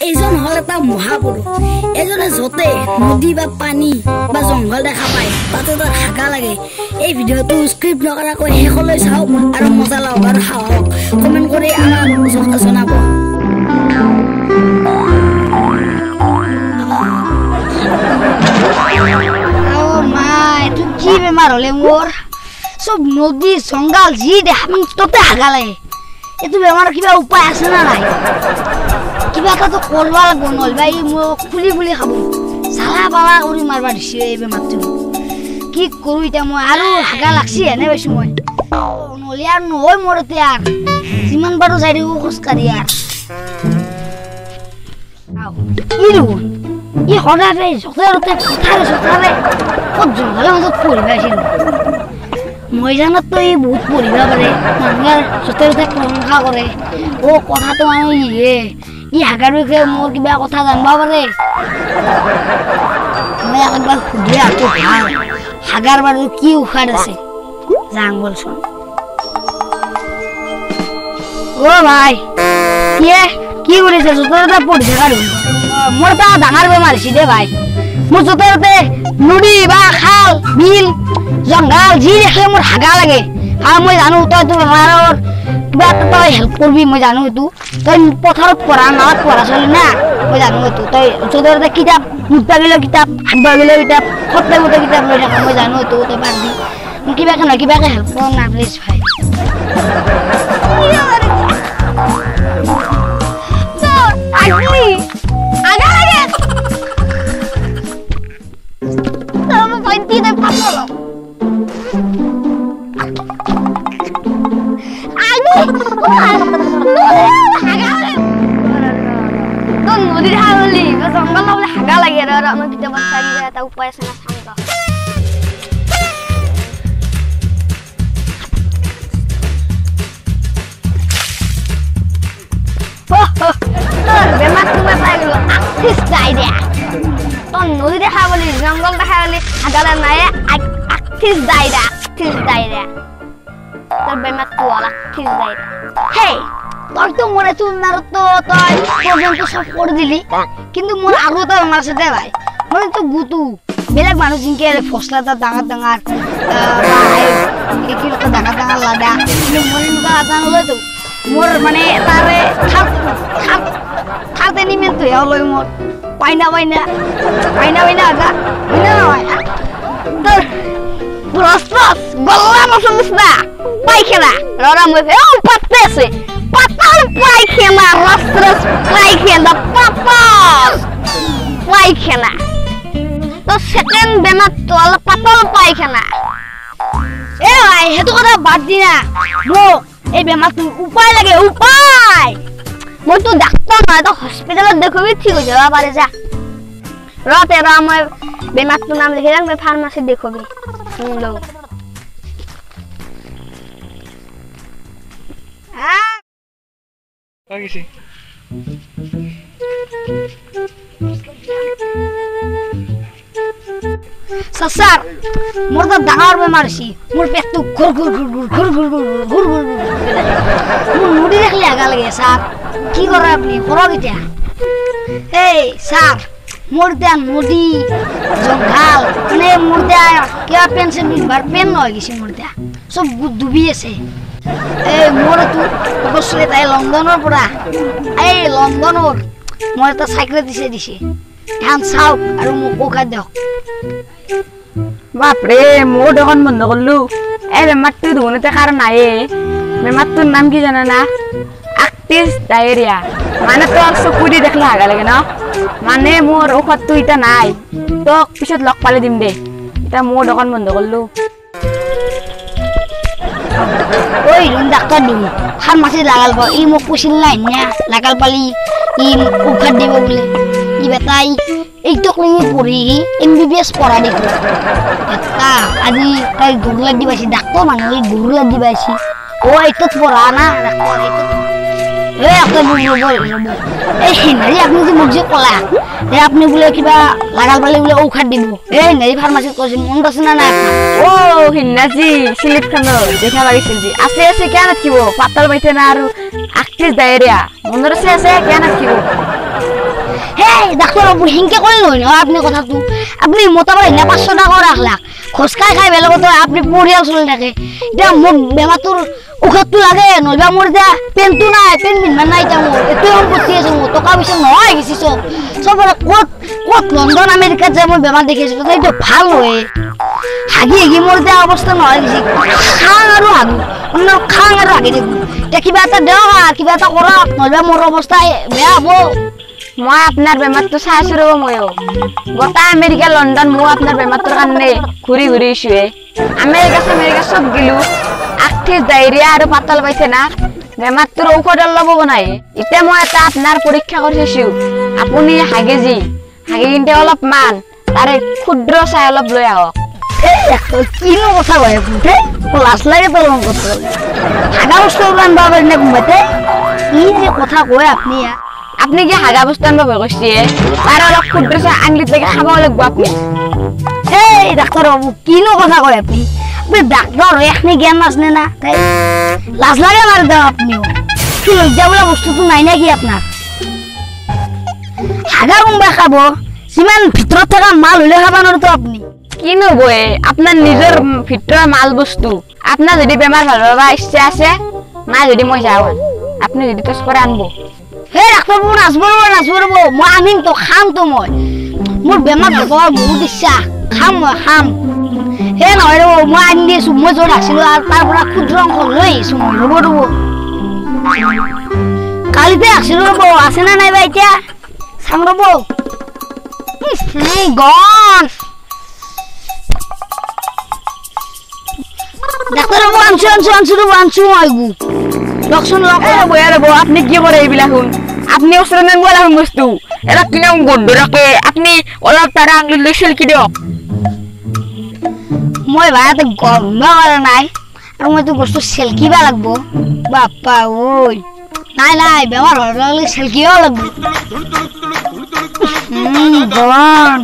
এইজন হল এটা মহাপুৰুষ। এজনে যতে নদী বা পানী বা জংঘল দেখা পায় তাতে তাৰ হাগা লাগে। এই ভিডিঅ'টো স্ক্ৰিপ্ট নকৰাকৈ শেষলৈ চাওক আৰু মজা লওক আৰু সাহক কমেণ্ট কৰি আমাক জনাব। কি বেমাৰ হলে মোৰ সব নদী জংঘল যি দেখা ততে হাগা লাগে। এইটো বেমাৰৰ কিবা উপায় আছে না নাই? কিবা এটা কৰিব লাগিব নহ'লে এই মোক খুলি খুলি খাব চালা পালা কৰি মাৰবা দিছে এই বেমাৰটো। কি কৰোঁ এতিয়া মই আৰু হাগা লাগছি এনে পাইছো মই নহ'লে আৰু নহয় মোৰ এতিয়া আৰু যিমান পাৰোঁ যাই দিওঁ খোজকাঢ়ি আৰু কি দেখোন ই সদায় য'তে ত'তে পথাৰে চথাৰে ক'ত জংঘলৰ মাজত পঢ়িব আছিল। মই জানাততো ই বহুত পঢ়িব পাৰে মানুহে য'তে ত'তে প্ৰশংসা কৰে। কথাটো মানে ই হাগাৰ বিষয়ে মোৰ কিবা কথা জানিব পাৰে। মই একবাৰ সুধি আহোঁ ভাল হাগাৰ বাৰু কি ঔষধ আছে যাং বলচোন। ভাই কি কৰিছে য'তে ত'তে পঢ়ি থকা দেখোন? মোৰ এটা ডাঙৰ বেমাৰ হৈছে দে ভাই। মোৰ য'তে ত'তে নদী বা খাল বিল জংঘল যি দেখে মোৰ হাগা লাগে। আৰু মই জানো তই তোৰ বেমাৰৰ কিবা এটা তই হেল্প কৰিবি। মই জানো এইটো তই পথাৰত পঢ়া নাৱত পঢ়া চলি না। মই জানো এইটো তই য'তে ত'তে কিতাপ মুঠবা গিলেও কিতাপ হাগবা গিলেও কিতাপ সত্তৰ গোটেই কিতাপ লৈ থাকা। মই জানো এইটো তই পাৰিবি। মোক কিবাকে নহয় কিবাকে হেল্প কৰ না প্লিজ ভাই। নদীৰ হাগলি জংঘল হলে হাগা লাগে আৰু আমাৰ কেতিয়াবা চাই এটা উপায় আছে না বেমাৰ তোমাৰ পাই গলো আক্টিছ ডায়েৰিয়া। তই নদী দেখা গলি জংঘল দেখা গলি হাগালে নাই আক্টিছ ডায়েৰিয়া তোৰ বেমাৰটো আক্টিছ ডায়েৰিয়া। হেই তইতো মোৰ এইটো বেমাৰতো তই পৰ্যন্ত সব কৰি দিলি কিন্তু মোৰ আৰু এটা বেমাৰ আছে দে ভাই। মোৰ এইটো গুটু বেলেগ মানুহ জিনকে ফসলা এটা ডাঙৰ ডাঙৰ ডাঙৰ লাদা কিন্তু মোৰ এনেকুৱা এটা নহলেতো মোৰ মানে তাৰে খাল এনিমেণ্টটো লৈ মোৰ পাইনা আগা নহয় তোৰ ৰস গল্লা মচলা পাইখানা ৰৰা মই পাতে আছে পাতাল পাইখানা রস পাইখানা পাইখানা তো সেকেন্ড বেমার তো পাতাল পাইখানা। এ ভাই হেতু কথা বাদ দি না মোক এই বেমারটো উপায় লাগে উপায়। মই তো ডাক্তার নয় তো হসপিটালত দেখবি ঠিক হয়ে যাবা পারে যা রতে মই বেমারটো নাম লিখে রাখবে ফার্মাসি দেখবি শুনলো। স্যার মোর তো ডাঙর বেমার আছে মোর পেটটো ঘুর ঘুর মোর নদী দেখলে আগা লাগে স্যার কি করে আপনি করো কিটা? এই স্যার মোর দেয়া নদী জংঘল মানে মোর দেয়া কিবা পেনশন নিবার পেন নয় গেছে মোর দেয়া সব ডুবি আছে। এই মোর তো অবশ্যই তাই লন্ডনের পৰা এই লন্ডনৰ মই এটা সাইকেল দিছে এখন চাওক আৰু মোক ঔষধ দিয়ক। বাপরে মোর দোকান বন্ধ করলু এই বেমারটি ধুনতে কারণ নাই। বেমারটির নাম কি জানা না? আক্টিছ ডায়েরিয়া। মানে তোর চকুদি দেখলে হাগা লাগে ন মানে মোর ঔষধটো ইটা নাই তোক পিছত লগ পালে দিম দে। এটা মোর দোকান বন্ধ করলু। ওই ডাক্তার দিব ফার্মাসি লাগাল পা ই মোক কৈছিল নাই না লাগাল পালি ই ঔষধ দিব বলে ই বেটাই এইটক লাগি পঢ়ি MBBS পঢ়া দেখো এটা আজি তাই গুরলা দি পাইছি ডাক্তার মানুহ গুরলা দি পাইছি ও এইটক পঢ়া না ডাক্তার এইটক এই ডাক্তৰ এই হেনাৰি আপুনি যে মোক যে ক'লা যে আপুনি বোলে কিবা লাগাল পালে বোলে ঔষধ দিব এই হেনাৰি ফাৰ্মাচীত কৈছিল মনত আছে না নাই ও হিন্নাজি স্লিপ খানো দেখা লাগিছিল জি আছে আছে কেন নাথিব পাতল বাইতে না আৰু আক্টিস ডায়েৰিয়া মনত আছে কেন নাথিব হেই ডাক্তৰ বাবু হিংকে কইল ন আপনি কথাটো আপনি মোটামুটি 500 টাকা রাখলা খোসকাই খাই বেলেগত আপনি পরিয়াল চলে থাকে এটা মোক বেমাটোর ঔষধটো লাগে নলবা মোর যা পেনটো নাই পেন মিনমান নাই তা মোর এত সম্পত্তি আছে মোর টাকা পয়সা নহয় গেছি সবরে কোত লন্ডন আমেরিকাত যে মই বেমার দেখিছো তো এটা ভাল হয়ে হাগি মোর যা অবস্থা নহয় গেছি খাং আৰু হাগু অন্য খাং আৰু হাগি দেখো এটা কিবা এটা দেও আৰ কিবা এটা কৰা নলবা মোর অবস্থা বেয়া হবো মই আপনার বেমারটো চাইছো রব ময়ো গোটা আমেরিকা লন্ডন মো আপনার বেমারটোর কারণে ঘুরি ঘুরি শুয়ে আমেরিকা সব গেলু আক্টিস ডায়েরিয়া আর পাতল পাইছে না বেমারটোর ঔষধ লব বনাই ইতে মই এটা আপনার পরীক্ষা কৰিছো আপুনি হাগেজি হাগি কিনতে অলপ মান তারে ক্ষুদ্র চাই অলপ লৈ আহক কিনো কথা কয় বুঝে লাজ লাগে তো কথা হাগা বস্তু রান বাবা নে ঘুমাতে কি যে কথা কয় আপনি আপনি কি হাগা বস্তু আনবা ভয় করছে তার অলপ ক্ষুদ্র চাই আনলিত লাগে খাব লাগবো আপনি এই ডাক্তার বাবু কিনো কথা কয় আপনি ডাক্তার এখনি জ্ঞান আছে না তাই লাজ লাগে মার দাও আপনিও কি লজ্জা বলা বস্তু তো নাই নাকি আপনার হাগা কোনবা খাব সিমান ভিতৰত থাকা মাল হলে খাবা নর তো আপনি কিনো বয়ে আপনার নিজের ভিতরের মাল বস্তু আপনার যদি বেমার ভাল হওয়া ইচ্ছা আছে না যদি মই যাও আপনি যদি টেস্ট করে আনবো হে ডাক্তার বাবু নাচবো মই আনিম তো খাম তো মই মোর বেমার হওয়ার বহুত ইচ্ছা খাম মই খাম হে নহয় ৰব মই আনি দিছো মই য'ত আছিলো আৰু তাৰ পৰা ক্ষুদ্ৰ অংশ লৈ আহিছো মই ৰব কালিতে আছিলো ৰব আছে না নাইবা এতিয়া চাম ৰব গন ডাক্তার বাবু আনছো আইগু লক্ষণ বয়া রব আপনি কি করে এইবিলাক শুন আপনি ওসরে নেন বলা শুন বস্তু এরা কিনা গন্ধ রাখে আপনি অলপ তারা আঙুল লৈ সেলকি দিয়ক মই ভাড়াতে গন্ধ কৰা নাই আৰু মইতো বস্তু সেলকিবা লাগব বাপ্পা ওই নাই বেমাৰ হ'লে সেলকিও লাগব গন